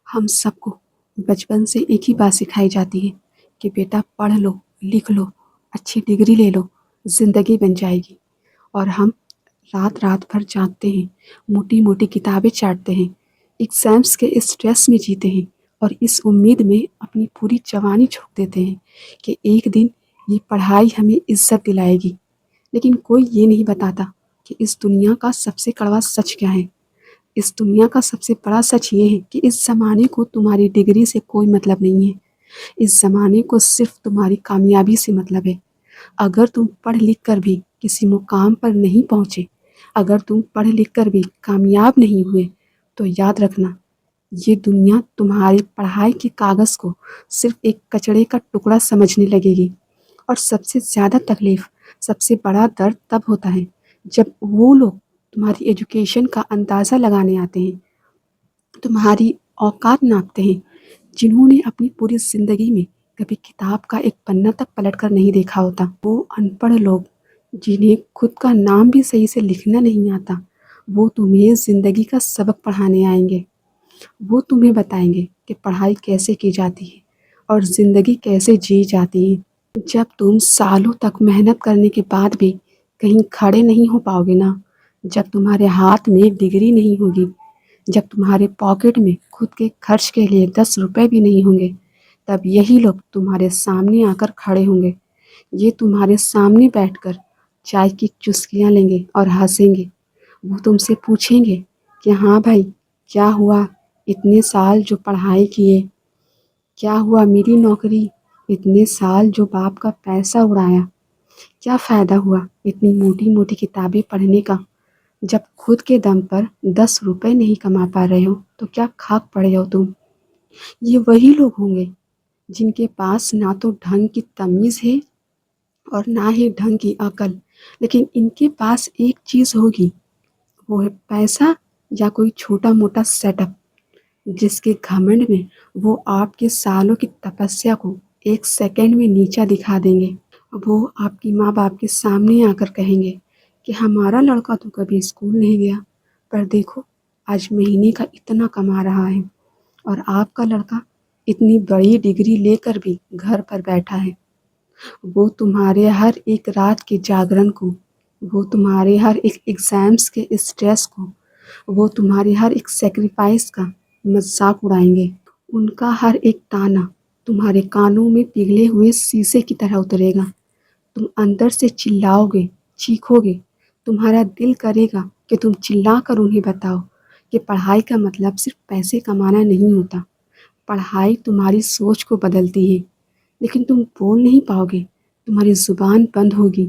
ہم سب کو بچپن سے ایک ہی بات سکھائی جاتی ہے کہ بیٹا پڑھ لو، لکھ لو، اچھی ڈگری لے لو، زندگی بن جائے گی۔ اور ہم رات رات بھر جاگتے ہیں، موٹی موٹی کتابیں چاٹتے ہیں، ایگزامس کے اسٹریس میں جیتے ہیں، اور اس امید میں اپنی پوری جوانی جھونک دیتے ہیں کہ ایک دن یہ پڑھائی ہمیں عزت دلائے گی۔ لیکن کوئی یہ نہیں بتاتا کہ اس دنیا کا سب سے کڑوا سچ کیا ہے۔ اس دنیا کا سب سے بڑا سچ یہ ہے کہ اس زمانے کو تمہاری ڈگری سے کوئی مطلب نہیں ہے، اس زمانے کو صرف تمہاری کامیابی سے مطلب ہے۔ اگر تم پڑھ لکھ کر بھی کسی مقام پر نہیں پہنچے، اگر تم پڑھ لکھ کر بھی کامیاب نہیں ہوئے، تو یاد رکھنا یہ دنیا تمہاری پڑھائی کے کاغذ کو صرف ایک کچڑے کا ٹکڑا سمجھنے لگے گی۔ اور سب سے زیادہ تکلیف، سب سے بڑا درد تب ہوتا ہے جب وہ لوگ تمہاری ایجوکیشن کا اندازہ لگانے آتے ہیں، تمہاری اوقات ناپتے ہیں، جنہوں نے اپنی پوری زندگی میں کبھی کتاب کا ایک پنہ تک پلٹ کر نہیں دیکھا ہوتا۔ وہ ان پڑھ لوگ جنہیں خود کا نام بھی صحیح سے لکھنا نہیں آتا، وہ تمہیں زندگی کا سبق پڑھانے آئیں گے۔ وہ تمہیں بتائیں گے کہ پڑھائی کیسے کی جاتی ہے اور زندگی کیسے جی جاتی ہے۔ جب تم سالوں تک محنت کرنے کے بعد بھی کہیں کھڑے نہیں ہو پاؤ گے نا، جب تمہارے ہاتھ میں ڈگری نہیں ہوگی، جب تمہارے پاکٹ میں خود کے خرچ کے لیے 10 روپے بھی نہیں ہوں گے، تب یہی لوگ تمہارے سامنے آ کر کھڑے ہوں گے۔ یہ تمہارے سامنے بیٹھ کر چائے کی چسکیاں لیں گے اور ہنسیں گے۔ وہ تم سے پوچھیں گے کہ ہاں بھائی، کیا ہوا اتنے سال جو پڑھائی کیے؟ کیا ہوا میری نوکری؟ اتنے سال جو باپ کا پیسہ اڑایا، کیا فائدہ ہوا اتنی موٹی موٹی کتابیں پڑھنے کا؟ جب خود کے دم پر 10 روپے نہیں کما پا رہے ہو تو کیا کھاک پڑے ہو تم؟ یہ وہی لوگ ہوں گے جن کے پاس نہ تو ڈھنگ کی تمیز ہے اور نہ ہی ڈھنگ کی عقل، لیکن ان کے پاس ایک چیز ہوگی، وہ ہے پیسہ یا کوئی چھوٹا موٹا سیٹ اپ، جس کے گھمنڈ میں وہ آپ کے سالوں کی تپسیا کو ایک سیکنڈ میں نیچا دکھا دیں گے۔ وہ آپ کی ماں باپ کے سامنے آ کر کہیں گے کہ ہمارا لڑکا تو کبھی اسکول نہیں گیا، پر دیکھو آج مہینے کا اتنا کما رہا ہے، اور آپ کا لڑکا اتنی بڑی ڈگری لے کر بھی گھر پر بیٹھا ہے۔ وہ تمہارے ہر ایک رات کے جاگرن کو، وہ تمہارے ہر ایک ایگزامس کے اسٹریس کو، وہ تمہارے ہر ایک سیکریفائس کا مذاق اڑائیں گے۔ ان کا ہر ایک تانا تمہارے کانوں میں پگھلے ہوئے شیشے کی طرح اترے گا۔ تم اندر سے چلاؤ گے، چیخو گے، تمہارا دل کرے گا کہ تم چلا کر انہیں بتاؤ کہ پڑھائی کا مطلب صرف پیسے کمانا نہیں ہوتا، پڑھائی تمہاری سوچ کو بدلتی ہے۔ لیکن تم بول نہیں پاؤ گے، تمہاری زبان بند ہوگی،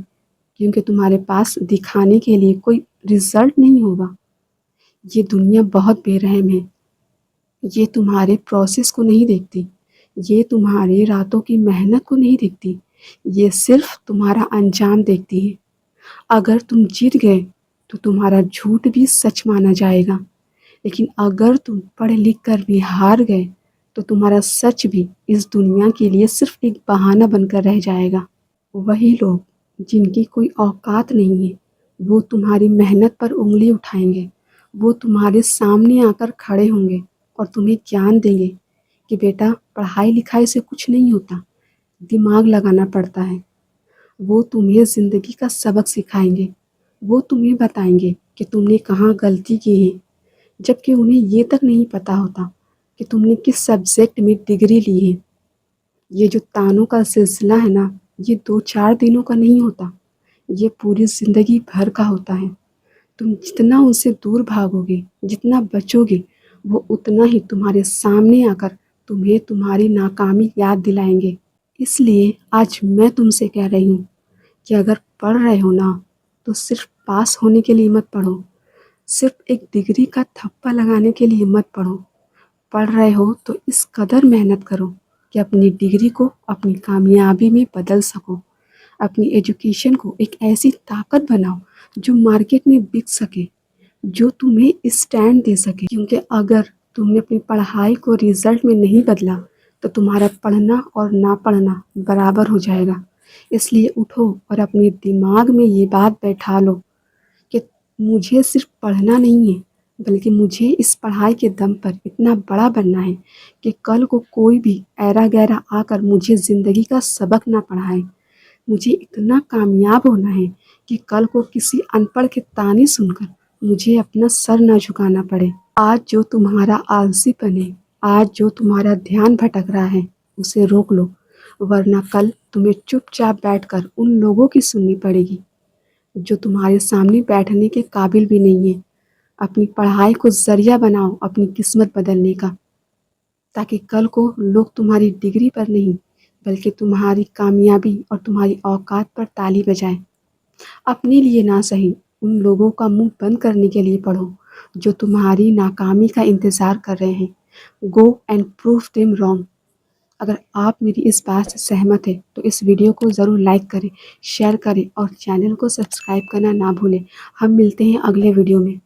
کیونکہ تمہارے پاس دکھانے کے لیے کوئی رزلٹ نہیں ہوگا۔ یہ دنیا بہت بے رحم ہے، یہ تمہارے پروسیس کو نہیں دیکھتی، یہ تمہاری راتوں کی محنت کو نہیں دیکھتی، یہ صرف تمہارا انجام دیکھتی ہے۔ اگر تم جیت گئے تو تمہارا جھوٹ بھی سچ مانا جائے گا، لیکن اگر تم پڑھ لکھ کر بھی ہار گئے تو تمہارا سچ بھی اس دنیا کے لیے صرف ایک بہانہ بن کر رہ جائے گا۔ وہی لوگ جن کی کوئی اوقات نہیں ہے، وہ تمہاری محنت پر انگلی اٹھائیں گے، وہ تمہارے سامنے آ کر کھڑے ہوں گے اور تمہیں گیان دیں گے کہ بیٹا پڑھائی لکھائی سے کچھ نہیں ہوتا، دماغ لگانا پڑتا ہے۔ وہ تمہیں زندگی کا سبق سکھائیں گے، وہ تمہیں بتائیں گے کہ تم نے کہاں غلطی کی ہے، جبکہ انہیں یہ تک نہیں پتہ ہوتا کہ تم نے کس سبجیکٹ میں ڈگری لی ہے۔ یہ جو تانوں کا سلسلہ ہے نا، یہ 2-4 دنوں کا نہیں ہوتا، یہ پوری زندگی بھر کا ہوتا ہے۔ تم جتنا ان سے دور بھاگو گے، جتنا بچو گے، وہ اتنا ہی تمہارے سامنے آ کر تمہیں تمہاری ناکامی یاد دلائیں گے۔ اس لیے آج میں تم سے کہہ رہی ہوں کہ اگر پڑھ رہے ہو نا، تو صرف پاس ہونے کے لیے مت پڑھو، صرف ایک ڈگری کا تھپا لگانے کے لیے مت پڑھو۔ پڑھ رہے ہو تو اس قدر محنت کرو کہ اپنی ڈگری کو اپنی کامیابی میں بدل سکو، اپنی ایجوکیشن کو ایک ایسی طاقت بناؤ جو مارکیٹ میں بک سکے، جو تمہیں اسٹینڈ دے سکے۔ کیونکہ اگر تم نے اپنی پڑھائی کو رزلٹ میں نہیں بدلا تو تمہارا پڑھنا اور نہ پڑھنا برابر ہو جائے گا۔ اس لیے اٹھو اور اپنے دماغ میں یہ بات بیٹھا لو کہ مجھے صرف پڑھنا نہیں ہے، بلکہ مجھے اس پڑھائی کے دم پر اتنا بڑا بننا ہے کہ کل کو کوئی بھی ایرا گیرا آ کر مجھے زندگی کا سبق نہ پڑھائے۔ مجھے اتنا کامیاب ہونا ہے کہ کل کو کسی ان پڑھ کے طعنے سن کر مجھے اپنا سر نہ جھکانا پڑے۔ آج جو تمہارا آلسی پن ہے، آج جو تمہارا دھیان بھٹک رہا ہے، اسے روک لو، ورنہ کل تمہیں چپ چاپ بیٹھ کر ان لوگوں کی سننی پڑے گی جو تمہارے سامنے بیٹھنے کے قابل بھی نہیں ہیں۔ اپنی پڑھائی کو ذریعہ بناؤ اپنی قسمت بدلنے کا، تاکہ کل کو لوگ تمہاری ڈگری پر نہیں بلکہ تمہاری کامیابی اور تمہاری اوقات پر تالی بجائیں۔ اپنے لیے نہ صحیح، ان لوگوں کا منہ بند کرنے کے لیے پڑھو جو تمہاری ناکامی کا انتظار کر رہے ہیں۔ Go and prove them wrong. اگر آپ میری اس بات سے سہمت ہیں تو اس ویڈیو کو ضرور لائک کریں، شیئر کریں اور چینل کو سبسکرائب کرنا نہ بھولیں۔ ہم ملتے ہیں اگلے ویڈیو میں۔